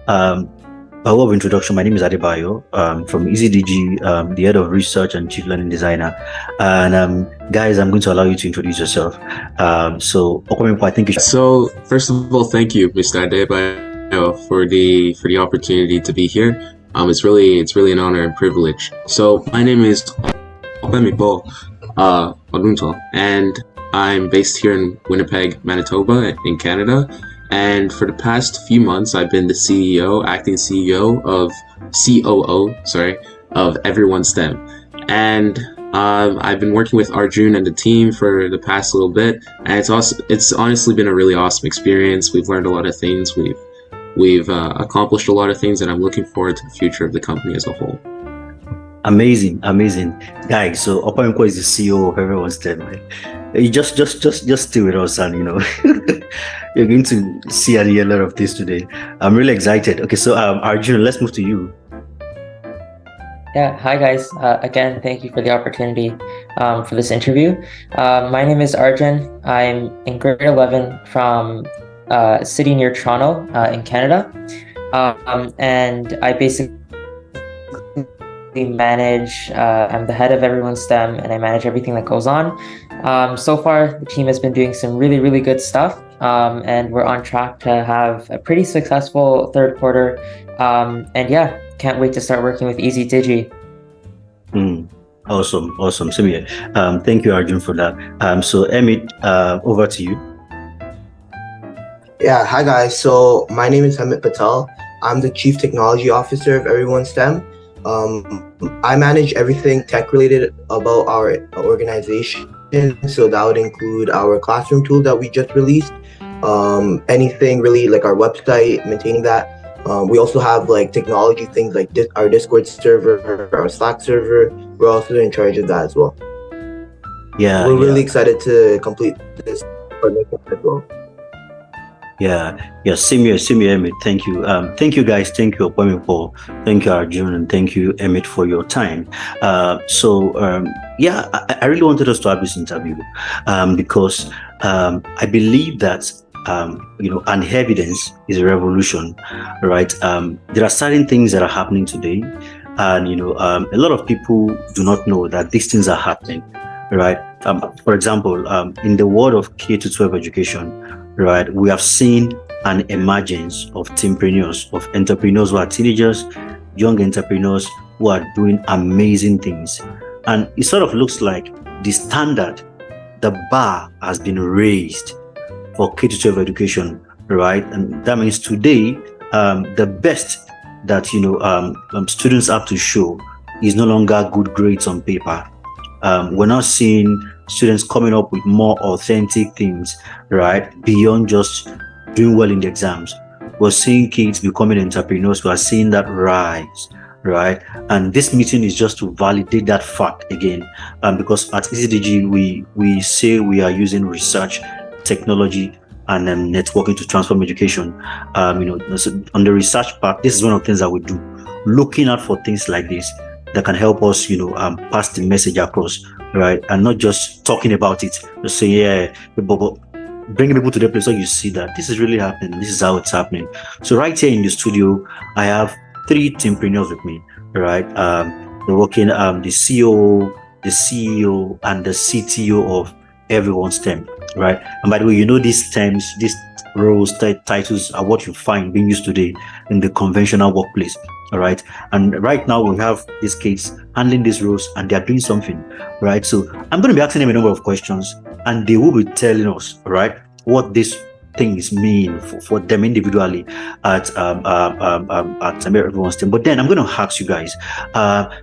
Um, by way of introduction, my name is Adebayo from EAZY-DIGI, the head of research and chief learning designer. And guys, I'm going to allow you to introduce yourself. So, Okwemiko, I think you should. So first of all, thank you, Mr. Adebayo, for the opportunity to be here. It's really an honor and privilege. So my name is Opemipo Odunto, and I'm based here in Winnipeg, Manitoba, in Canada. And for the past few months, I've been the acting CEO of COO, of Everyone STEM. And I've been working with Arjun and the team for the past little bit, and it's honestly been a really awesome experience. We've learned a lot of things. We've accomplished a lot of things, and I'm looking forward to the future of the company as a whole. Amazing, guys. So Okwemiko is the CEO of Everyone STEM. You just stay with us, and you're going to see and hear a lot of this today. I'm really excited. Okay, so Arjun, let's move to you. Yeah, hi guys. Again, thank you for the opportunity for this interview. My name is Arjun. I'm in grade 11 from a city near Toronto in Canada. And I basically manage, I'm the head of Everyone STEM, and I manage everything that goes on. So far, the team has been doing some really, really good stuff. And we're on track to have a pretty successful third quarter. And yeah, can't wait to start working with EAZY-DIGI. Awesome. Same here. Thank you, Arjun, for that. So Emmett, over to you. Yeah, hi guys. So my name is Hamid Patel. I'm the Chief Technology Officer of Everyone STEM. I manage everything tech related about our organization. So that would include our classroom tool that we just released. Anything really like our website, maintaining that. We also have like technology things like our Discord server, our Slack server. We're also in charge of that as well. Yeah, we're really excited to complete this partnership as well. Yeah, same here, Emmett. Thank you. Thank you guys. Thank you, Opemipo. Thank you, Arjun, and thank you, Emmett, for your time. I really wanted us to have this interview because I believe that an evidence is a revolution, right? There are certain things that are happening today, and a lot of people do not know that these things are happening, right? For example, in the world of K-12 education, right, we have seen an emergence of Teen-Preneurs, of entrepreneurs who are teenagers, young entrepreneurs who are doing amazing things. And it sort of looks like the standard, the bar has been raised for K-12 education, right? And that means today, the best that students have to show is no longer good grades on paper. We're now seeing students coming up with more authentic things, right? Beyond just doing well in the exams. We're seeing kids becoming entrepreneurs. We are seeing that rise, right? And this meeting is just to validate that fact again. Because at EAZY-DIGI, we say we are using research, technology, and networking to transform education. On the research part, this is one of the things that we do. Looking out for things like this that can help us, pass the message across, right? And not just talking about it. Just say, yeah, but bringing people to the place where you see that this is really happening. This is how it's happening. So right here in the studio, I have 3 Teen-Preneurs with me, right? They're working the COO, the CEO, and the CTO of Everyone STEM, right? And by the way, these terms, these roles, titles are what you find being used today in the conventional workplace. All right. And right now we have these kids handling these roles and they're doing something, right? So I'm going to be asking them a number of questions and they will be telling us, right, what these things mean for them individually at Everyone STEM. But then I'm going to ask you guys,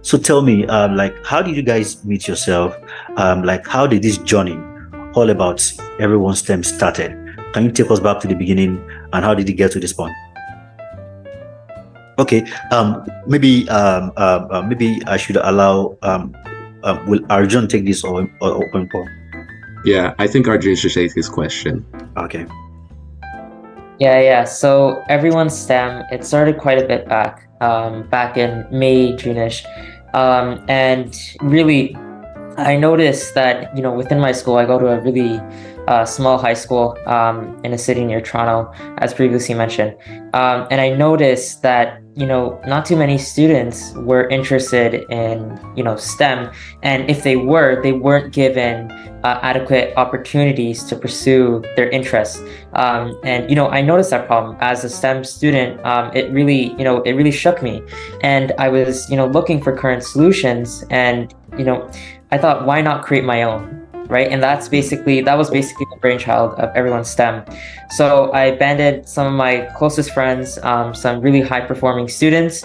so tell me, how did you guys meet yourself? How did this journey all about Everyone STEM started? Can you take us back to the beginning and how did it get to this point? Okay, maybe I should allow will Arjun take this or open for? Yeah, I think Arjun should take this question. Okay. Yeah. So Everyone STEM, it started quite a bit back in May, June-ish. And really, I noticed that, within my school, I go to a really small high school in a city near Toronto, as previously mentioned. And I noticed that, not too many students were interested in, STEM. And if they were, they weren't given adequate opportunities to pursue their interests. And I noticed that problem as a STEM student. It really shook me. And I was, looking for current solutions. And, I thought, why not create my own? Right. And that was basically the brainchild of Everyone STEM. So I banded some of my closest friends, some really high performing students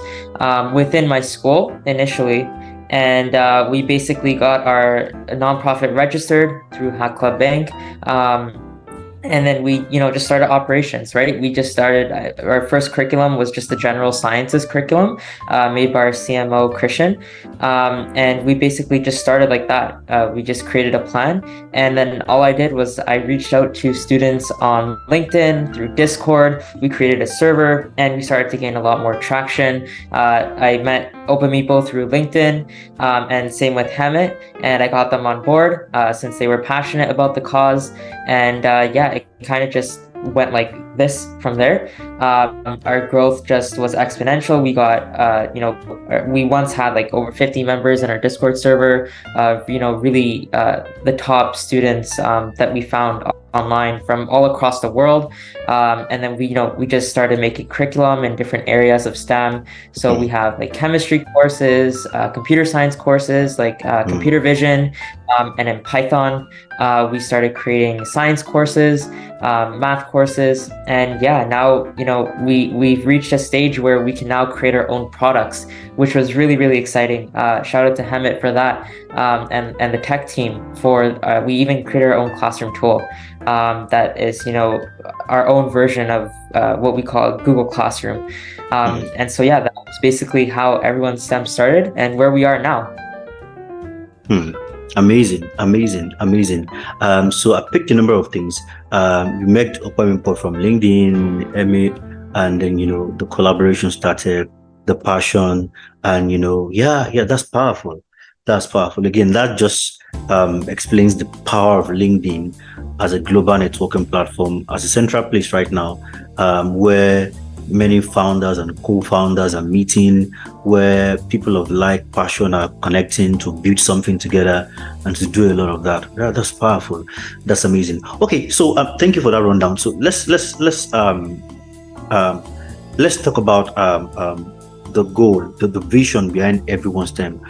within my school initially. And we basically got our nonprofit registered through Hack Club Bank. And then we, just started operations, right? We just started, our first curriculum was just the general sciences curriculum made by our CMO, Christian. And we basically just started like that. We just created a plan. And then all I did was I reached out to students on LinkedIn, through Discord. We created a server and we started to gain a lot more traction. I met Open Meeple through LinkedIn and same with Hammett. And I got them on board since they were passionate about the cause. And it kind of just went like this from there. Our growth just was exponential. We got, we once had like over 50 members in our Discord server, really the top students that we found online from all across the world. And then we just started making curriculum in different areas of STEM. So we have like chemistry courses, computer science courses, like computer vision, and in Python. We started creating science courses, math courses, and now we've reached a stage where we can now create our own products, which was really, really exciting. Shout out to Hammett for that, and the tech team for we even created our own classroom tool that is our own version of what we call Google Classroom. And so that was basically how Everyone STEM started and where we are now. Amazing. So I picked a number of things. You met Open Meeple from LinkedIn, Emmett, and then the collaboration started, the passion, and that's powerful. Again, that just explains the power of LinkedIn as a global networking platform, as a central place right now, where many founders and co-founders are meeting, where people of like passion are connecting to build something together and to do a lot of that. That's powerful. That's amazing. Okay, so thank you for that rundown. So let's talk about the goal, the vision behind Everyone STEM.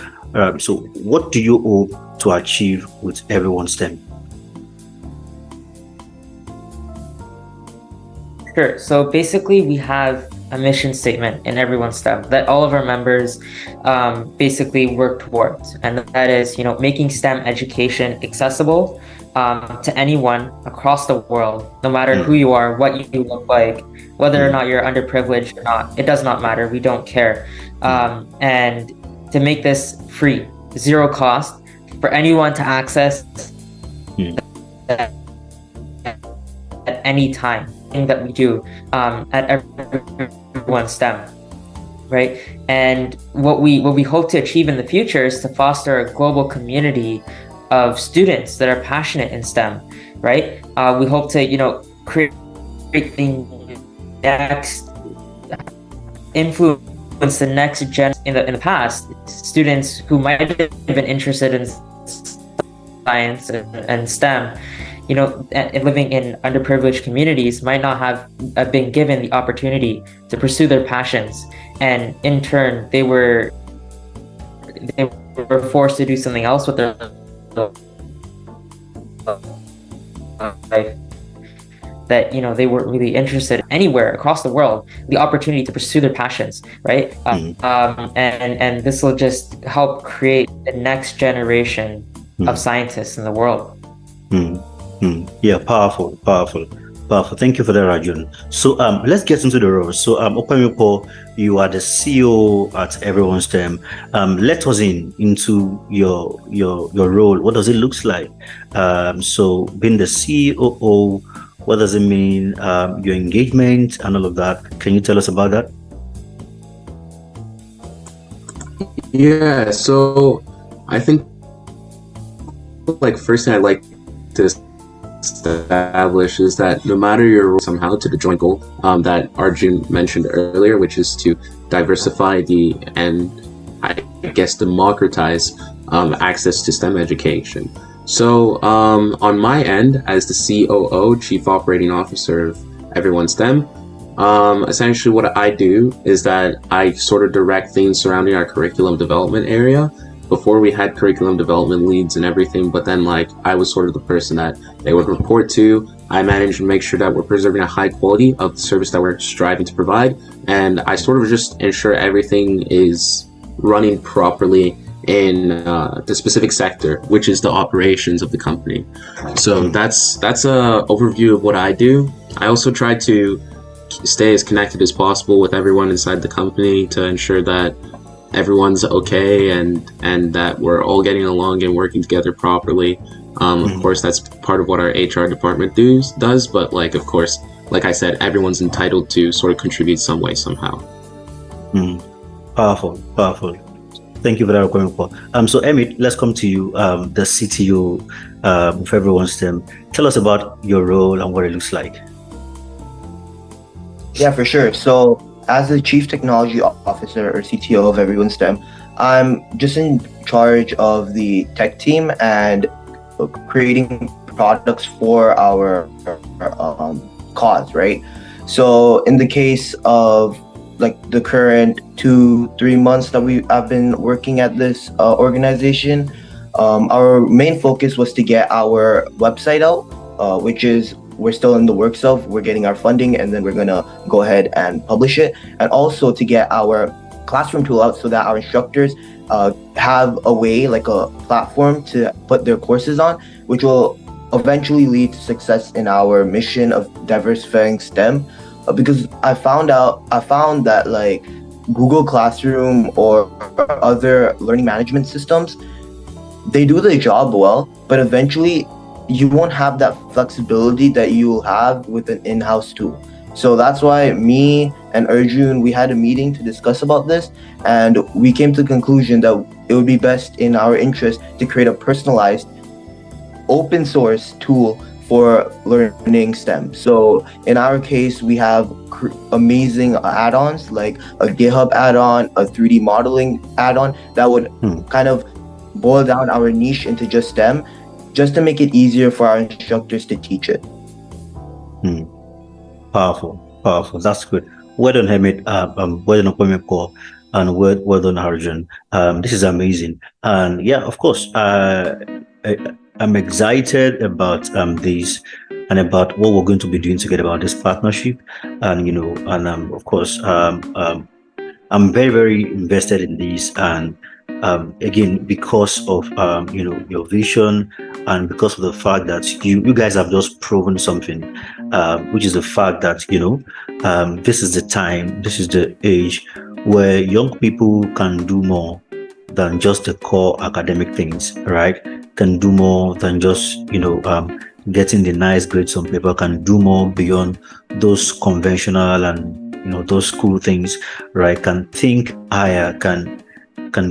So what do you hope to achieve with Everyone STEM? Sure. So basically, we have a mission statement in Everyone STEM that all of our members basically work towards, and that is, making STEM education accessible to anyone across the world, no matter who you are, what you look like, whether or not you're underprivileged or not. It does not matter. We don't care. And to make this free, zero cost for anyone to access at any time. That we do at Everyone STEM, right? And what we hope to achieve in the future is to foster a global community of students that are passionate in STEM, right? We hope to create the next influence the next gen. In the past, students who might have been interested in science and STEM, living in underprivileged communities, might not have been given the opportunity to pursue their passions, and in turn they were forced to do something else with their life that they weren't really interested anywhere across the world, the opportunity to pursue their passions, right? And this will just help create the next generation of scientists in the world. Yeah, powerful. Thank you for that, Rajun. So let's get into the role. So Open Meeple, you are the CEO at Everyone STEM. Let us into your role. What does it look like? So being the CEO, what does it mean? Your engagement and all of that. Can you tell us about that? Yeah, so I think like first thing I'd like to establish is that no matter your role somehow to the joint goal that Arjun mentioned earlier, which is to diversify and I guess democratize access to STEM education. So on my end, as the COO, Chief Operating Officer of Everyone STEM, essentially what I do is that I sort of direct things surrounding our curriculum development area. Before we had curriculum development leads and everything, but then like I was sort of the person that they would report to. I managed to make sure that we're preserving a high quality of the service that we're striving to provide, and I sort of just ensure everything is running properly in the specific sector, which is the operations of the company. So that's a overview of what I do. I also try to stay as connected as possible with everyone inside the company to ensure that everyone's okay and that we're all getting along and working together properly. Of course, that's part of what our HR department does, but like, of course, like I said, everyone's entitled to sort of contribute some way, somehow. Powerful. Thank you for that requirement. So Emmett, let's come to you, the CTO of Everyone STEM. Tell us about your role and what it looks like. Yeah, for sure. So as the Chief Technology Officer or CTO of Everyone STEM, I'm just in charge of the tech team and creating products for our cause, right? So in the case of like the current 2-3 months that I've been working at this organization, our main focus was to get our website out, which is we're still in the works of. We're getting our funding and then we're gonna go ahead and publish it, and also to get our classroom tool out so that our instructors have a way, like a platform to put their courses on, which will eventually lead to success in our mission of diversifying STEM. Because I found that like Google Classroom or other learning management systems, they do the job well, but eventually you won't have that flexibility that you will have with an in-house tool. So that's why me and Arjun, we had a meeting to discuss about this, and we came to the conclusion that it would be best in our interest to create a personalized open source tool for learning STEM. So in our case, we have amazing add-ons like a GitHub add-on, a 3D modeling add-on that would kind of boil down our niche into just STEM, just to make it easier for our instructors to teach it. Powerful. That's good. Well done, Hamid. Well done, Kwame, and well done, Arjun. This is amazing. And yeah, of course, I'm excited about this and about what we're going to be doing together about this partnership. And of course, I'm very, very invested in this. And again, because of your vision, and because of the fact that you guys have just proven something, which is the fact that this is the time, this is the age where young people can do more than just the core academic things, right? Can do more than just getting the nice grades on paper, can do more beyond those conventional and those school things, right? Can think higher, can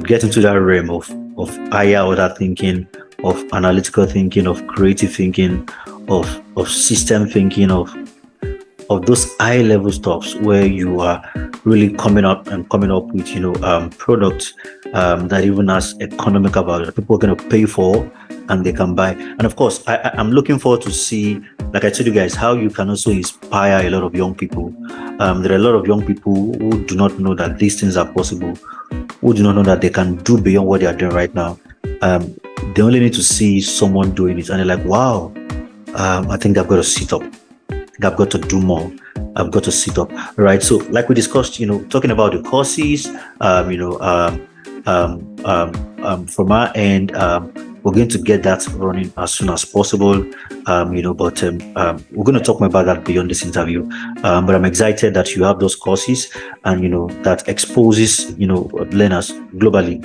get into that realm of higher order thinking, of analytical thinking, of creative thinking, of system thinking, of those high level stuffs where you are really coming up with products that even has economical value that people are going to pay for and they can buy. And of course, I'm looking forward to see, like I told you guys, how you can also inspire a lot of young people. There are a lot of young people who do not know that these things are possible, who do not know that they can do beyond what they are doing right now. They only need to see someone doing it and they're like, wow, I think I've got to sit up. I've got to do more. I've got to sit up, right? So like we discussed, talking about the courses, from our end, we're going to get that running as soon as possible, but we're going to talk more about that beyond this interview. But I'm excited that you have those courses and, that exposes, learners globally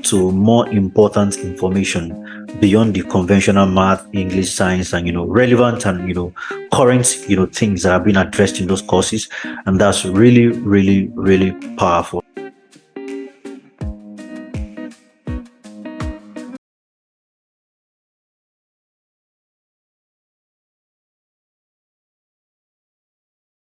to more important information beyond the conventional math, English, science, and, relevant and, current, things that are being addressed in those courses. And that's really, really, really powerful.